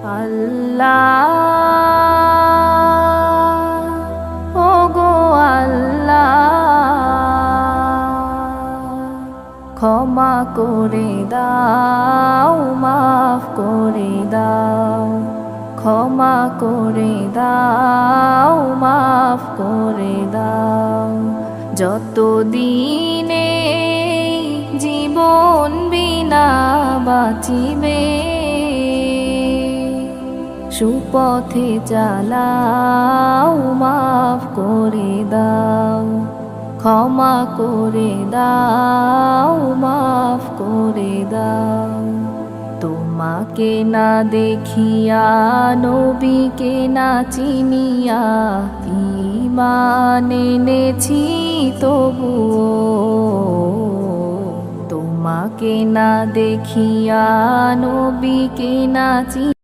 আল্লাহ ওগো আল্লাহ ক্ষমা করে দাও মাফ করে দাও ক্ষমা করে দাও মাফ করে দাও যত দিনে জীবন বিনা বাঁচিবে সুপথে চালাও মাফ করে দাও ক্ষমা করে দাও মাফ করে দাও তোমাকে না দেখিয়া নবীকে না চিনিয়া ঈমান এনেছি তবুও তোমাকে না দেখিয়া নবীকে না চিনিয়া